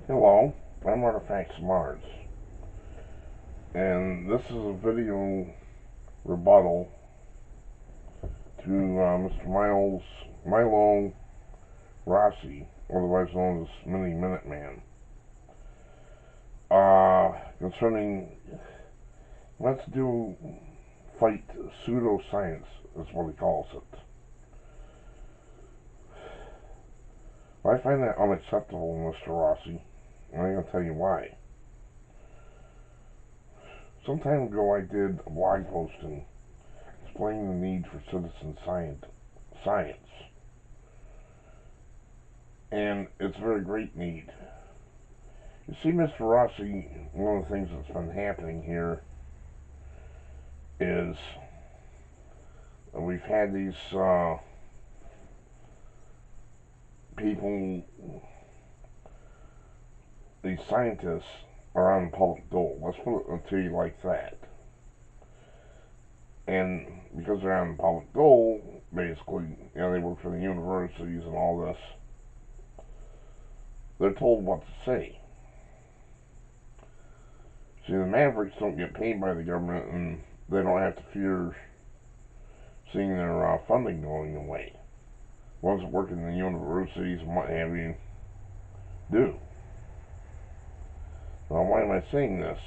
Hello, I'm Artifacts Mars, and this is a video rebuttal to Mr. Milo Rossi, otherwise known as Miniminuteman, concerning let's do fight pseudoscience, is what he calls it. I find that unacceptable, Mr. Rossi, and I'm going to tell you why. Some time ago I did a blog posting explaining the need for citizen science. And it's a very great need. You see, Mr. Rossi, one of the things that's been happening here is we've had these people, these scientists are on the public dole. Let's put it to you like that. And because they're on the public dole, basically, they work for the universities and all this, they're told what to say. See, the Mavericks don't get paid by the government, and they don't have to fear seeing their funding going away. Ones that work in the universities and what have you do. Now, why am I saying this?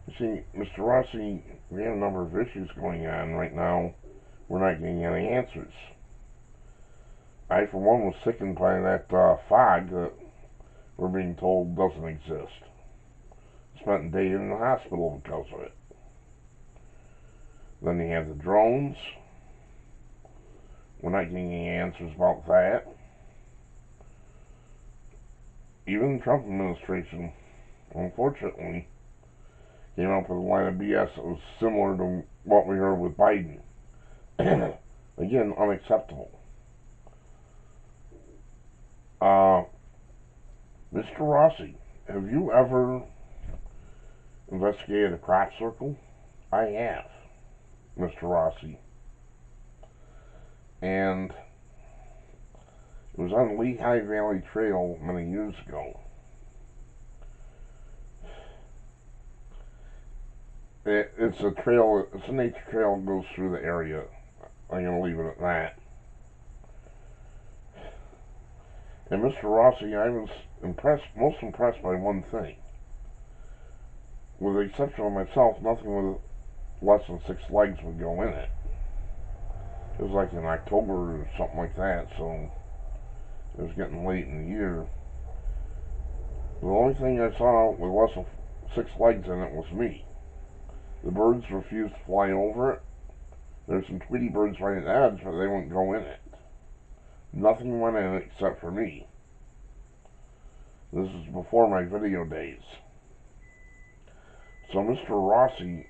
You see, Mr. Rossi, we have a number of issues going on right now. We're not getting any answers. I, for one, was sickened by that fog that we're being told doesn't exist. Spent a day in the hospital because of it. Then you have the drones. We're not getting any answers about that. Even the Trump administration, unfortunately, came up with a line of BS that was similar to what we heard with Biden. Again, unacceptable. Mr. Rossi, have you ever investigated a crop circle? I have, Mr. Rossi. And it was on the Lehigh Valley Trail many years ago. It's a trail, it's a nature trail that goes through the area. I'm going to leave it at that. And Mr. Rossi, I was most impressed by one thing. With the exception of myself, nothing with less than 6 legs would go in it. It was like in October or something like that, so it was getting late in the year. The only thing I saw with less than 6 legs in it was me. The birds refused to fly over it. There's some Tweety birds right at the edge, but they wouldn't go in it. Nothing went in it except for me. This is before my video days. So Mr. Rossi,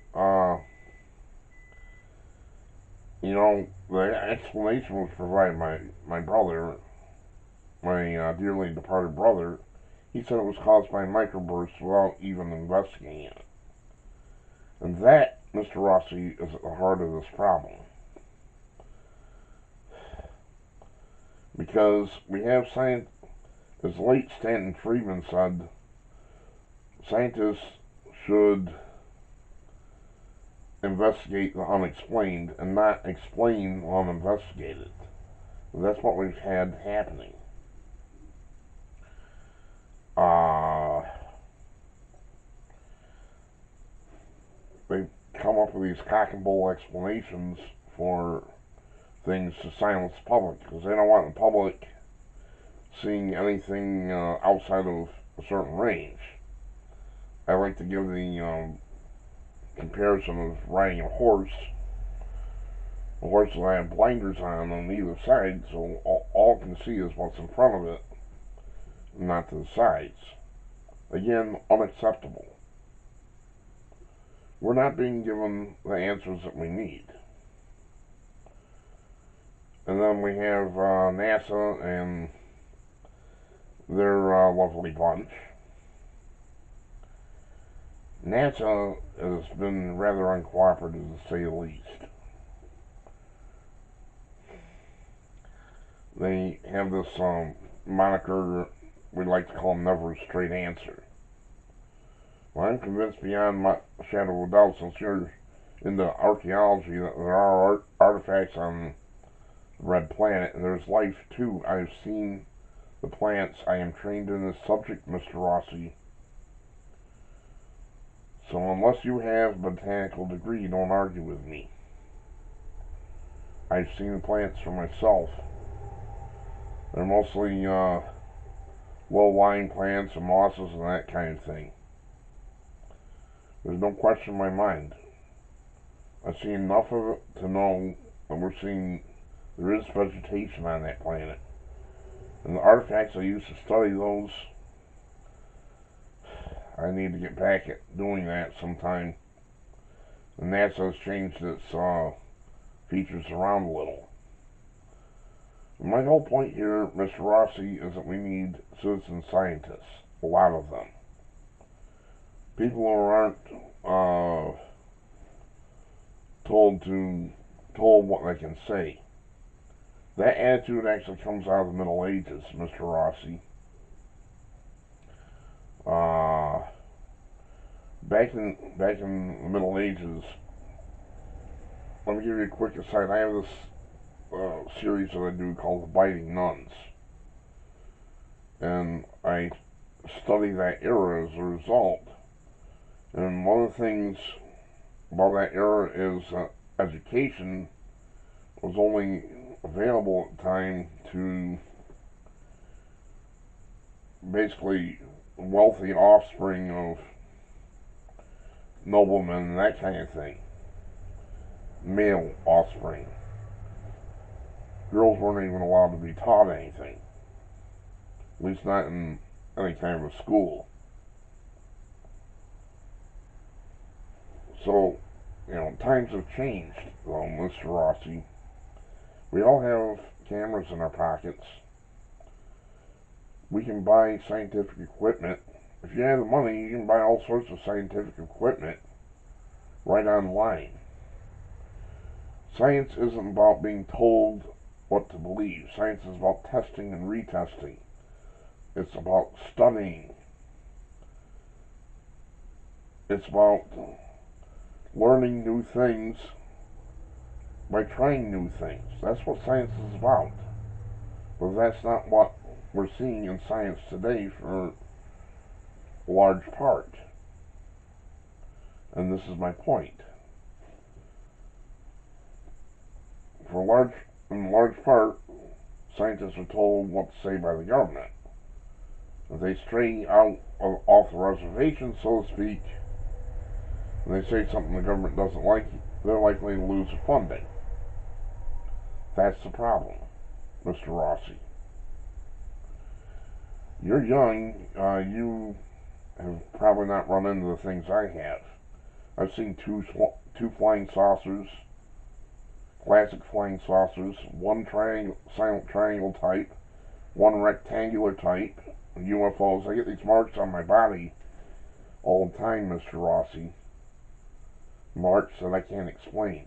the explanation was provided by my brother, my dearly departed brother. He said it was caused by microbursts without even investigating it. And that, Mr. Rossi, is at the heart of this problem. Because we have science, as late Stanton Friedman said, scientists should investigate the unexplained and not explain the uninvestigated. And that's what we've had happening. They've come up with these cock and bull explanations for things to silence the public because they don't want the public seeing anything outside of a certain range. I like to give the comparison of riding a horse. The horse will have blinders on either side, so all can see is what's in front of it, not to the sides. Again, unacceptable. We're not being given the answers that we need. And then we have NASA and their lovely bunch. NASA has been rather uncooperative, to say the least. They have this moniker we like to call them never a straight answer. Well, I'm convinced beyond my shadow of a doubt, since you're into archaeology, that there are artifacts on the red planet, and there's life too. I've seen the plants. I am trained in this subject, Mr. Rossi. So unless you have a botanical degree, don't argue with me. I've seen the plants for myself. They're mostly low-lying plants and mosses and that kind of thing. There's no question in my mind. I've seen enough of it to know that there is vegetation on that planet. And the artifacts I use to study those, I need to get back at doing that sometime. And NASA has changed its features around a little. And my whole point here, Mr. Rossi, is that we need citizen scientists. A lot of them. People who aren't told what they can say. That attitude actually comes out of the Middle Ages, Mr. Rossi. Back in the Middle Ages, let me give you a quick aside. I have this series that I do called The Biting Nuns, and I study that era as a result. And one of the things about that era is education was only available at the time to basically wealthy offspring of noblemen and that kind of thing. Male offspring. Girls weren't even allowed to be taught anything. At least not in any kind of a school. So, times have changed, though, Mr. Rossi. We all have cameras in our pockets. We can buy scientific equipment. If you have the money, you can buy all sorts of scientific equipment right online. Science isn't about being told what to believe. Science is about testing and retesting. It's about studying. It's about learning new things by trying new things. That's what science is about. But that's not what we're seeing in science today for a large part. And this is my point. In large part, scientists are told what to say by the government. If they stray off the reservation, so to speak, and they say something the government doesn't like, they're likely to lose the funding. That's the problem, Mr. Rossi. You're young. You have probably not run into the things I have. I've seen two flying saucers, classic flying saucers, one silent triangle type, one rectangular type, UFOs. I get these marks on my body all the time, Mr. Rossi. Marks that I can't explain.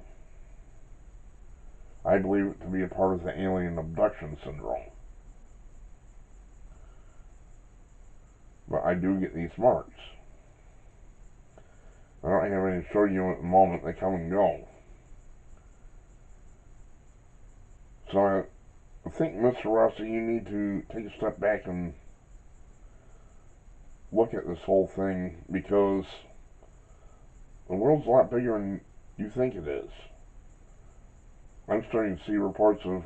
I believe it to be a part of the alien abduction syndrome. But I do get these marks. I don't have any to show you at the moment. They come and go. So I think, Mr. Rossi, you need to take a step back and look at this whole thing, because the world's a lot bigger than you think it is. I'm starting to see reports of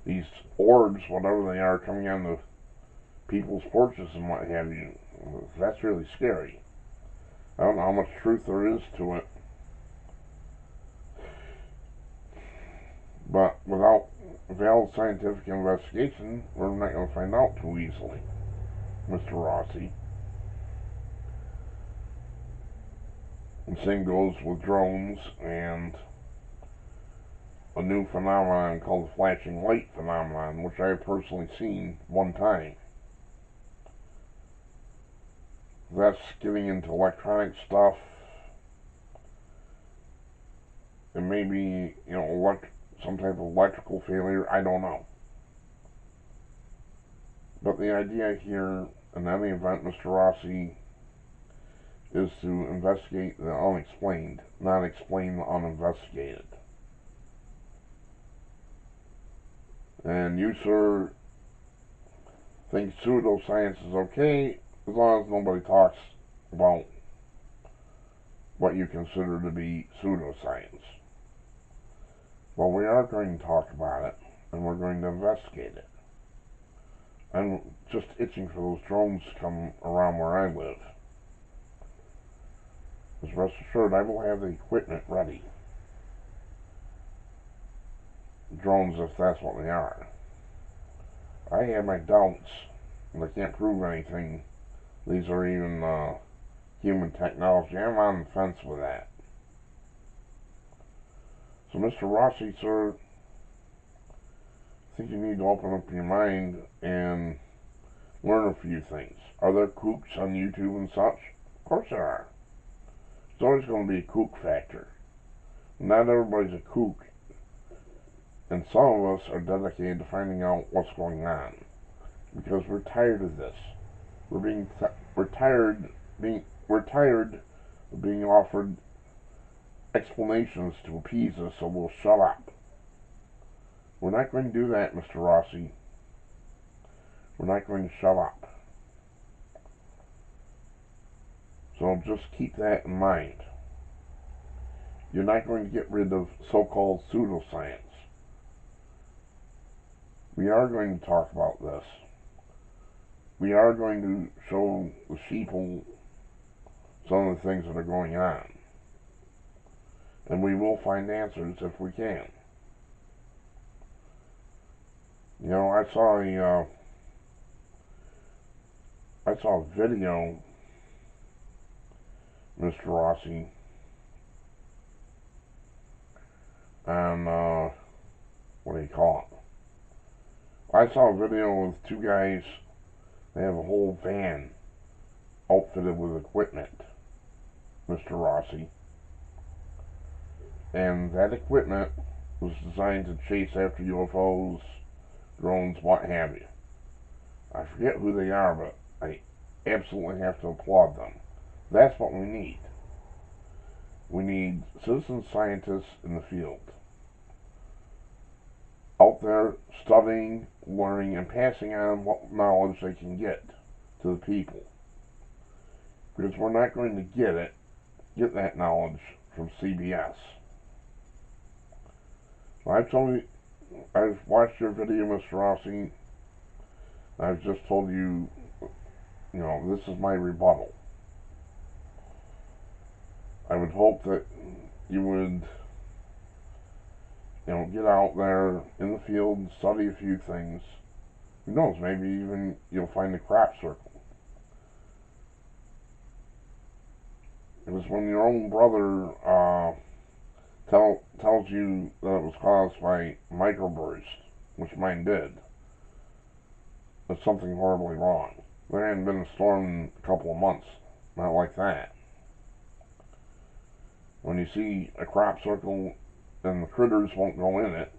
these orbs, whatever they are, coming on the people's porches and what have you. That's really scary. I don't know how much truth there is to it, but without valid scientific investigation, we're not going to find out too easily, Mr. Rossi. The same goes with drones and a new phenomenon called the flashing light phenomenon, which I have personally seen one time. That's getting into electronic stuff. It may be, some type of electrical failure. I don't know. But the idea here, in any event, Mr. Rossi, is to investigate the unexplained, not explain the uninvestigated. And you, sir, think pseudoscience is okay as long as nobody talks about what you consider to be pseudoscience. Well, we are going to talk about it, and we're going to investigate it. I'm just itching for those drones to come around where I live. Just rest assured, I will have the equipment ready. Drones, if that's what they are. I have my doubts, and I can't prove anything. These are even human technology. I'm on the fence with that. So, Mr. Rossi, sir, I think you need to open up your mind and learn a few things. Are there kooks on YouTube and such? Of course there are. There's always going to be a kook factor. Not everybody's a kook, and some of us are dedicated to finding out what's going on because we're tired of this. We're tired of being offered explanations to appease us, so we'll shut up. We're not going to do that, Mr. Rossi. We're not going to shut up. So just keep that in mind. You're not going to get rid of so-called pseudoscience. We are going to talk about this. We are going to show the sheeple some of the things that are going on. And we will find answers if we can. You know, I saw a video, Mr. Rossi, on, what do you call it? I saw a video with two guys. They have a whole van outfitted with equipment, Mr. Rossi. And that equipment was designed to chase after UFOs, drones, what have you. I forget who they are, but I absolutely have to applaud them. That's what we need. We need citizen scientists in the field, out there studying, learning, and passing on what knowledge they can get to the people. Because we're not going to get that knowledge from CBS. I've watched your video, Mr. Rossi. I've just told you, this is my rebuttal. I would hope that you would, get out there in the field and study a few things. Who knows, maybe even you'll find a crop circle. Because when your own brother tells you that it was caused by microburst, which mine did, there's something horribly wrong. There hadn't been a storm in a couple of months. Not like that. When you see a crop circle and the critters won't go in it,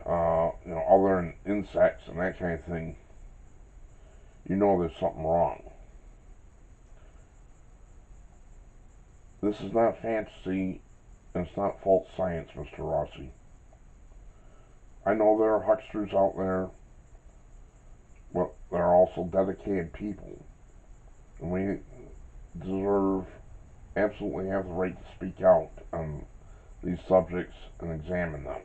other than insects and that kind of thing, you know there's something wrong. This is not fantasy, and it's not false science, Mr. Rossi. I know there are hucksters out there, but there are also dedicated people. And we absolutely have the right to speak out on these subjects and examine them.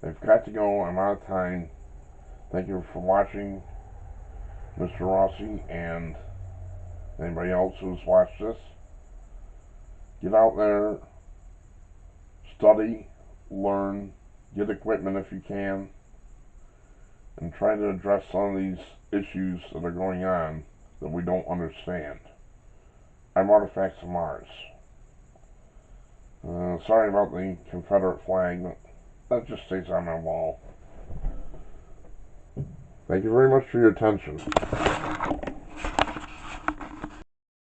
I've got to go. I'm out of time. Thank you for watching, Mr. Rossi, and anybody else who's watched this. Get out there, study, learn, get equipment if you can, and try to address some of these issues that are going on that we don't understand. I'm Artifacts of Mars. Sorry about the Confederate flag, but that just stays on my wall. Thank you very much for your attention.